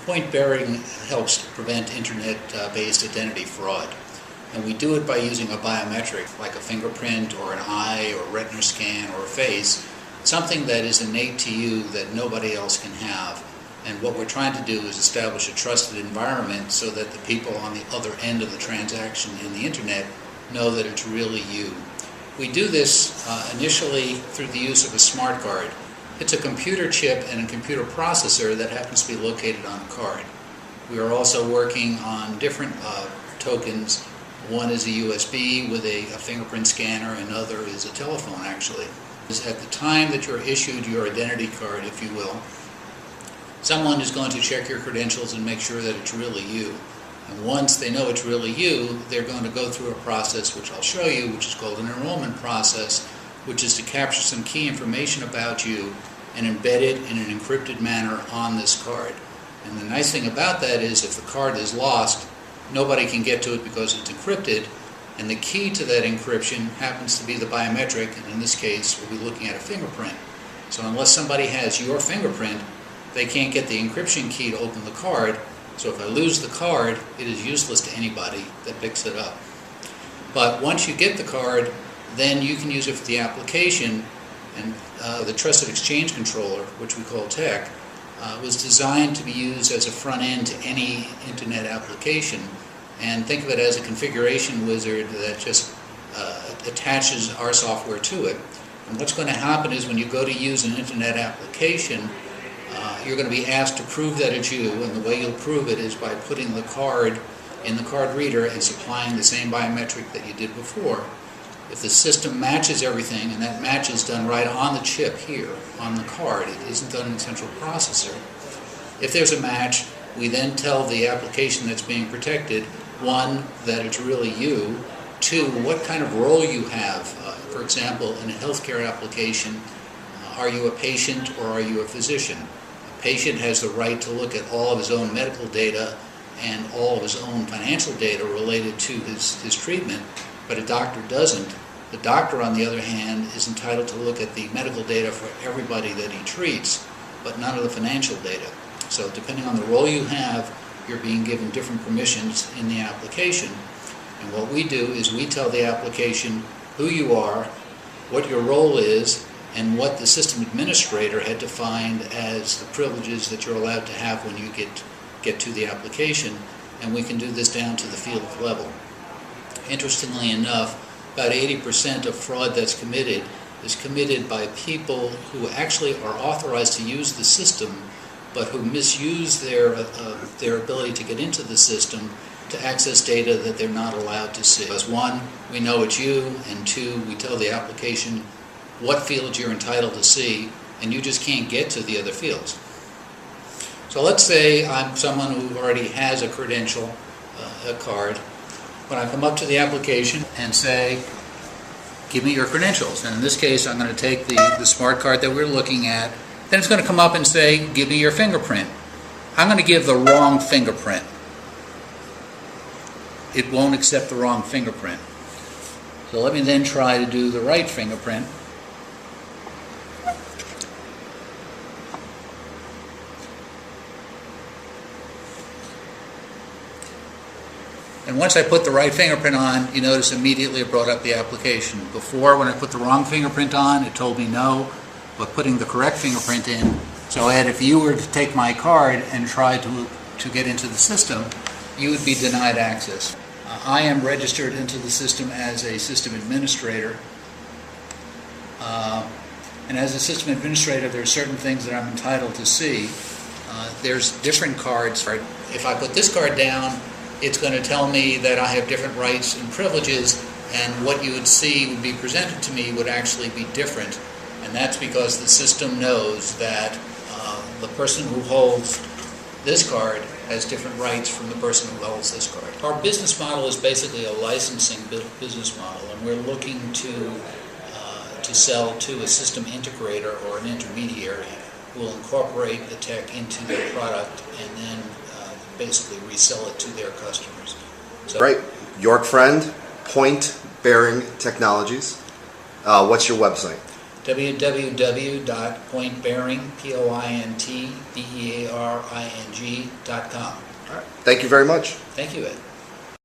Point bearing helps to prevent internet-based identity fraud. And we do it by using a biometric, like a fingerprint or an eye or retina scan or a face, something that is innate to you that nobody else can have. And what we're trying to do is establish a trusted environment so that the people on the other end of the transaction in the internet know that it's really you. We do this initially through the use of a smart card. It's a computer chip and a computer processor that happens to be located on a card. We are also working on different tokens. One is a USB with a fingerprint scanner, another is a telephone actually. At the time that you're issued your identity card, if you will, someone is going to check your credentials and make sure that it's really you. And once they know it's really you, they're going to go through a process which I'll show you, which is called an enrollment process, which is to capture some key information about you and embed it in an encrypted manner on this card. And the nice thing about that is if the card is lost, nobody can get to it because it's encrypted, and the key to that encryption happens to be the biometric, and in this case we'll be looking at a fingerprint. So unless somebody has your fingerprint, they can't get the encryption key to open the card. So if I lose the card, it is useless to anybody that picks it up. But once you get the card, then you can use it for the application, and the Trusted Exchange Controller, which we call TEC, was designed to be used as a front end to any internet application. And think of it as a configuration wizard that just attaches our software to it. And what's going to happen is when you go to use an internet application, you're going to be asked to prove that it's you, and the way you'll prove it is by putting the card in the card reader and supplying the same biometric that you did before. If the system matches everything, and that match is done right on the chip here, on the card, it isn't done in the central processor. If there's a match, we then tell the application that's being protected, one, that it's really you, two, what kind of role you have. For example, in a healthcare application, are you a patient or are you a physician? A patient has the right to look at all of his own medical data and all of his own financial data related to his treatment, but a doctor doesn't. The doctor, on the other hand, is entitled to look at the medical data for everybody that he treats, but none of the financial data. So depending on the role you have, you're being given different permissions in the application. And what we do is we tell the application who you are, what your role is, and what the system administrator had defined as the privileges that you're allowed to have when you get to the application, and we can do this down to the field level. Interestingly enough, about 80% of fraud that's committed is committed by people who actually are authorized to use the system, but who misuse their ability to get into the system to access data that they're not allowed to see. As one, we know it's you, and two, we tell the application what fields you're entitled to see, and you just can't get to the other fields. So let's say I'm someone who already has a credential, a card. When I come up to the application and say, give me your credentials, and in this case I'm going to take the smart card that we're looking at, then it's going to come up and say, give me your fingerprint. I'm going to give the wrong fingerprint. It won't accept the wrong fingerprint. So let me then try to do the right fingerprint. And once I put the right fingerprint on, you notice immediately it brought up the application. Before, when I put the wrong fingerprint on, it told me no, but putting the correct fingerprint in. So Ed, if you were to take my card and try to get into the system, you would be denied access. I am registered into the system as a system administrator. And as a system administrator, there are certain things that I'm entitled to see. There's different cards. Right? If I put this card down, it's going to tell me that I have different rights and privileges, and what you would see would be presented to me would actually be different. And that's because the system knows that the person who holds this card has different rights from the person who holds this card. Our business model is basically a licensing business model, and we're looking to sell to a system integrator or an intermediary who will incorporate the tech into their product and then basically resell it to their customers. So, right. York Freund, Point Bearing Technologies. What's your website? www.pointbearing.com. All right. Thank you very much. Thank you, Ed.